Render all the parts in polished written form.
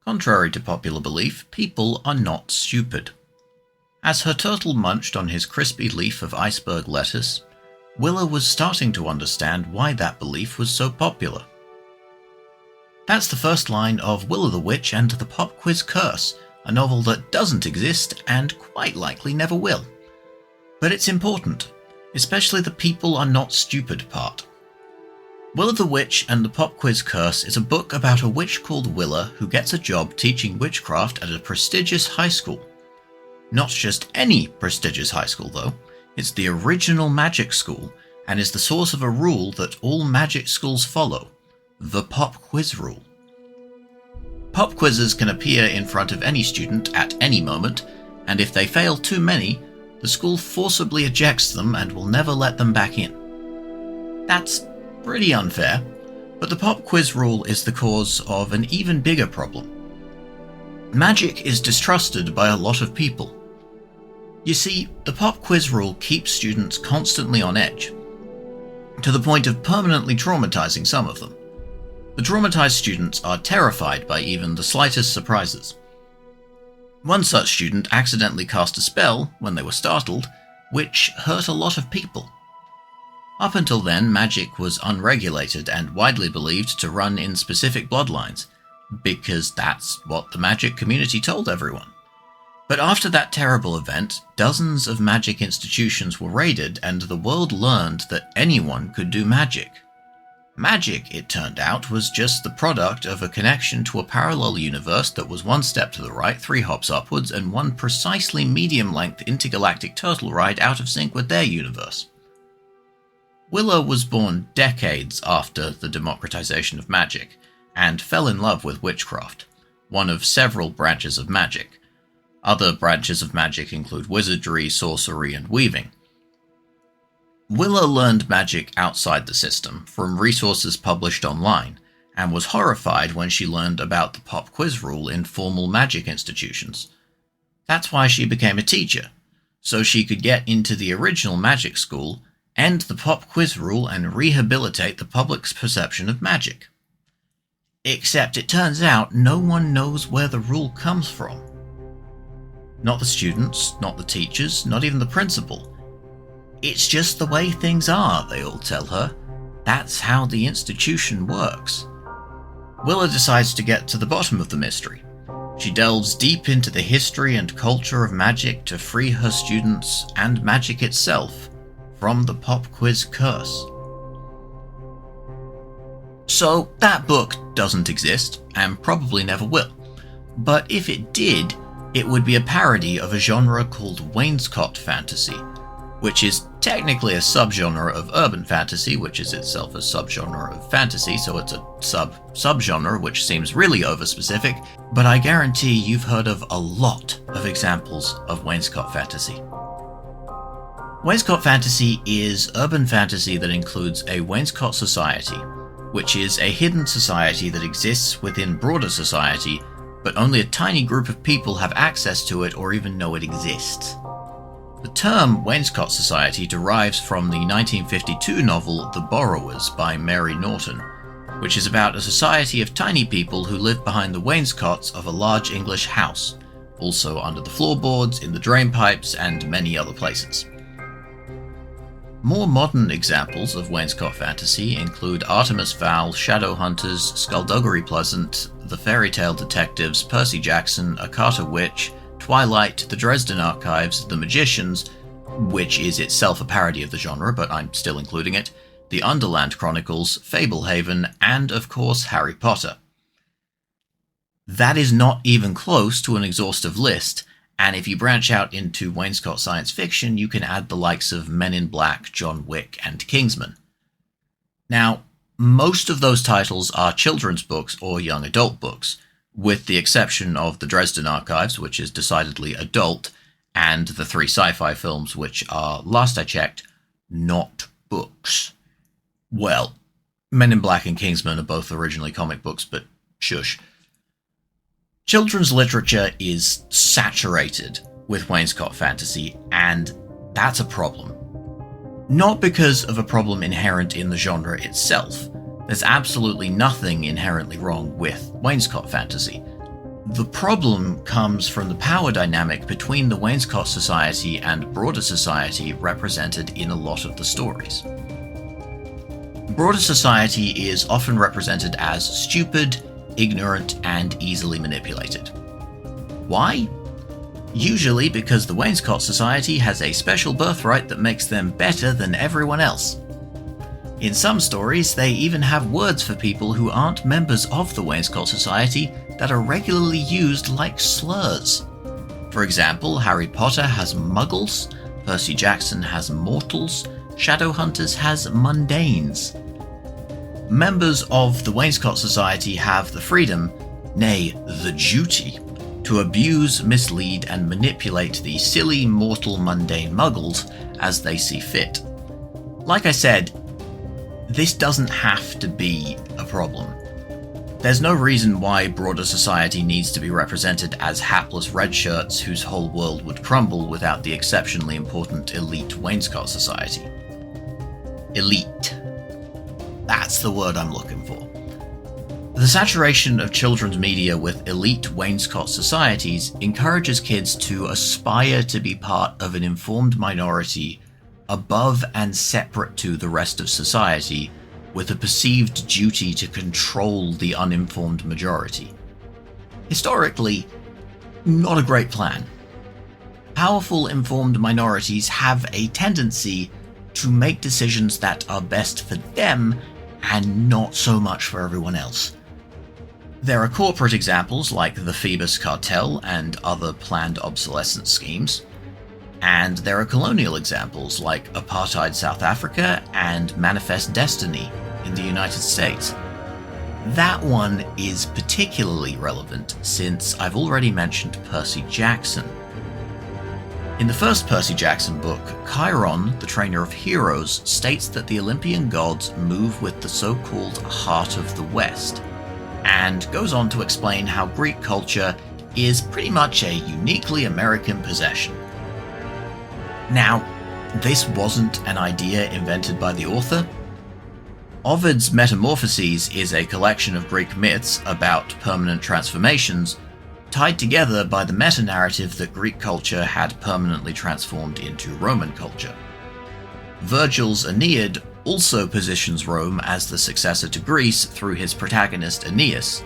Contrary to popular belief, people are not stupid. As her turtle munched on his crispy leaf of iceberg lettuce, Willa was starting to understand why that belief was so popular. That's the first line of Willa the Witch and the Pop Quiz Curse, a novel that doesn't exist and quite likely never will. But it's important, especially the people are not stupid part. Willa the Witch and the Pop Quiz Curse is a book about a witch called Willa who gets a job teaching witchcraft at a prestigious high school. Not just any prestigious high school though, it's the original magic school and is the source of a rule that all magic schools follow, the Pop Quiz Rule. Pop quizzes can appear in front of any student at any moment, and if they fail too many, the school forcibly ejects them and will never let them back in. That's pretty unfair, but the Pop Quiz Rule is the cause of an even bigger problem. Magic is distrusted by a lot of people. You see, the Pop Quiz Rule keeps students constantly on edge, to the point of permanently traumatizing some of them. The traumatized students are terrified by even the slightest surprises. One such student accidentally cast a spell, when they were startled, which hurt a lot of people. Up until then, magic was unregulated and widely believed to run in specific bloodlines, because that's what the magic community told everyone. But after that terrible event, dozens of magic institutions were raided and the world learned that anyone could do magic. Magic, it turned out, was just the product of a connection to a parallel universe that was one step to the right, 3 hops upwards, and one precisely medium-length intergalactic turtle ride out of sync with their universe. Willa was born decades after the democratization of magic, and fell in love with witchcraft, one of several branches of magic. Other branches of magic include wizardry, sorcery, and weaving. Willa learned magic outside the system, from resources published online, and was horrified when she learned about the Pop Quiz Rule in formal magic institutions. That's why she became a teacher, so she could get into the original magic school, end the Pop Quiz Rule, and rehabilitate the public's perception of magic. Except it turns out no one knows where the rule comes from. Not the students, not the teachers, not even the principal. It's just the way things are, they all tell her. That's how the institution works. Willa decides to get to the bottom of the mystery. She delves deep into the history and culture of magic to free her students and magic itself from the Pop Quiz Curse. So that book doesn't exist, and probably never will. But if it did, it would be a parody of a genre called wainscot fantasy, which is technically a subgenre of urban fantasy, which is itself a subgenre of fantasy, so it's a subgenre, which seems really overspecific, but I guarantee you've heard of a lot of examples of wainscot fantasy. Wainscot fantasy is urban fantasy that includes a wainscot society, which is a hidden society that exists within broader society, but only a tiny group of people have access to it or even know it exists. The term Wainscot Society derives from the 1952 novel The Borrowers by Mary Norton, which is about a society of tiny people who live behind the wainscots of a large English house, also under the floorboards, in the drainpipes, and many other places. More modern examples of wainscot fantasy include Artemis Fowl, Shadowhunters, Skullduggery Pleasant, The Fairy Tale Detectives, Percy Jackson, A Carter Witch, Twilight, The Dresden Archives, The Magicians, which is itself a parody of the genre, but I'm still including it, The Underland Chronicles, Fablehaven, and of course Harry Potter. That is not even close to an exhaustive list, and if you branch out into wainscot science fiction, you can add the likes of Men in Black, John Wick, and Kingsman. Now, most of those titles are children's books or young adult books, with the exception of The Dresden Archives, which is decidedly adult, and the 3 sci-fi films, which are, last I checked, not books. Well, Men in Black and Kingsman are both originally comic books, but shush. Children's literature is saturated with wainscot fantasy, and that's a problem. Not because of a problem inherent in the genre itself. There's absolutely nothing inherently wrong with wainscot fantasy. The problem comes from the power dynamic between the Wainscot Society and broader society represented in a lot of the stories. Broader society is often represented as stupid, ignorant, and easily manipulated. Why? Usually because the Wainscot Society has a special birthright that makes them better than everyone else. In some stories, they even have words for people who aren't members of the Wainscot Society that are regularly used like slurs. For example, Harry Potter has muggles, Percy Jackson has mortals, Shadowhunters has mundanes. Members of the Wainscot Society have the freedom, nay, the duty, to abuse, mislead, and manipulate the silly, mortal, mundane muggles as they see fit. Like I said, this doesn't have to be a problem. There's no reason why broader society needs to be represented as hapless redshirts whose whole world would crumble without the exceptionally important elite Wainscot Society. Elite. That's the word I'm looking for. The saturation of children's media with elite Wainscot societies encourages kids to aspire to be part of an informed minority above and separate to the rest of society, with a perceived duty to control the uninformed majority. Historically, not a great plan. Powerful informed minorities have a tendency to make decisions that are best for them and not so much for everyone else. There are corporate examples like the Phoebus Cartel and other planned obsolescence schemes, and there are colonial examples like apartheid South Africa and Manifest Destiny in the United States. That one is particularly relevant since I've already mentioned Percy Jackson. In the first Percy Jackson book, Chiron, the trainer of heroes, states that the Olympian gods move with the so-called Heart of the West, and goes on to explain how Greek culture is pretty much a uniquely American possession. Now, this wasn't an idea invented by the author. Ovid's Metamorphoses is a collection of Greek myths about permanent transformations, tied together by the meta-narrative that Greek culture had permanently transformed into Roman culture. Virgil's Aeneid also positions Rome as the successor to Greece through his protagonist Aeneas,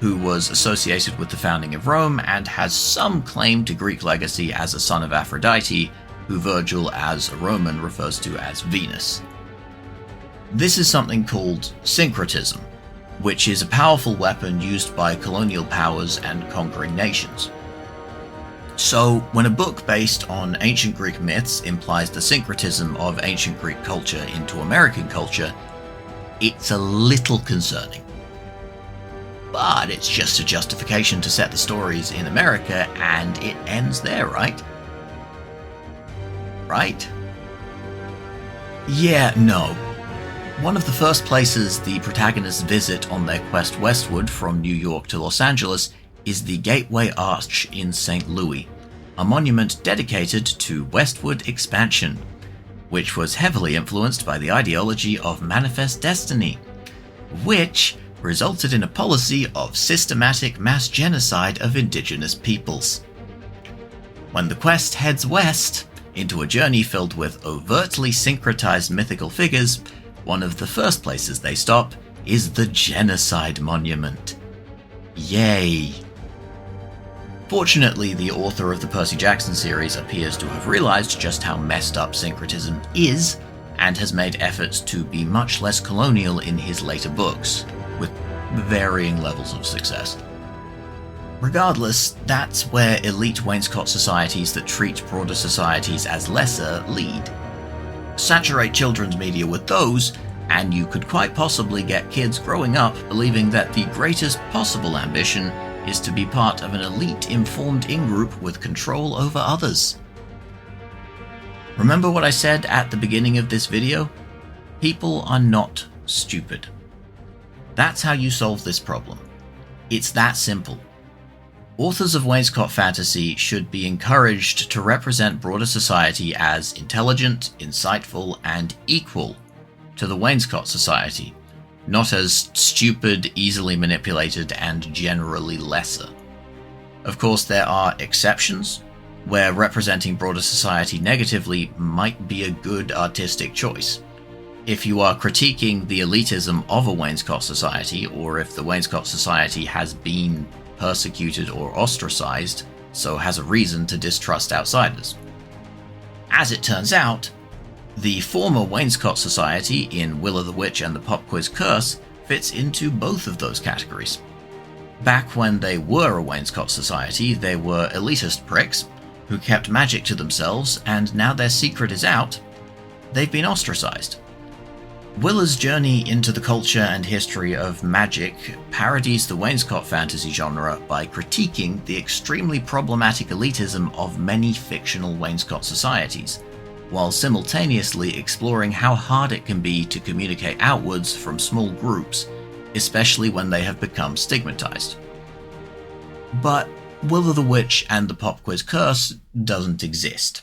who was associated with the founding of Rome and has some claim to Greek legacy as a son of Aphrodite, who Virgil as a Roman refers to as Venus. This is something called syncretism, which is a powerful weapon used by colonial powers and conquering nations. So, when a book based on ancient Greek myths implies the syncretism of ancient Greek culture into American culture, it's a little concerning. But it's just a justification to set the stories in America, and it ends there, right? Right? Yeah, no. One of the first places the protagonists visit on their quest westward from New York to Los Angeles is the Gateway Arch in St. Louis, a monument dedicated to westward expansion, which was heavily influenced by the ideology of Manifest Destiny, which resulted in a policy of systematic mass genocide of indigenous peoples. When the quest heads west, into a journey filled with overtly syncretized mythical figures, one of the first places they stop is the Genocide Monument. Yay! Fortunately, the author of the Percy Jackson series appears to have realized just how messed up syncretism is, and has made efforts to be much less colonial in his later books, with varying levels of success. Regardless, that's where elite Wainscot societies that treat broader societies as lesser lead. Saturate children's media with those, and you could quite possibly get kids growing up believing that the greatest possible ambition is to be part of an elite informed in-group with control over others. Remember what I said at the beginning of this video? People are not stupid. That's how you solve this problem. It's that simple. Authors of Wainscot fantasy should be encouraged to represent broader society as intelligent, insightful, and equal to the Wainscot society, not as stupid, easily manipulated, and generally lesser. Of course, there are exceptions, where representing broader society negatively might be a good artistic choice. If you are critiquing the elitism of a Wainscot society, or if the Wainscot society has been persecuted or ostracized, so has a reason to distrust outsiders. As it turns out, the former Wainscot society in Will o' the Witch and the Pop Quiz Curse fits into both of those categories. Back when they were a Wainscot society, they were elitist pricks who kept magic to themselves, and now their secret is out, they've been ostracized. Willa's journey into the culture and history of magic parodies the Wainscot fantasy genre by critiquing the extremely problematic elitism of many fictional Wainscot societies, while simultaneously exploring how hard it can be to communicate outwards from small groups, especially when they have become stigmatized. But Will o' the Witch and the Pop Quiz Curse doesn't exist.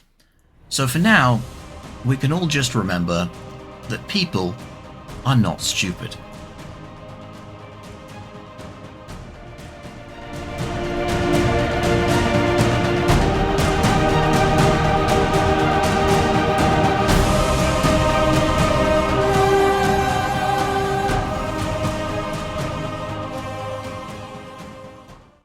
So for now, we can all just remember that people are not stupid.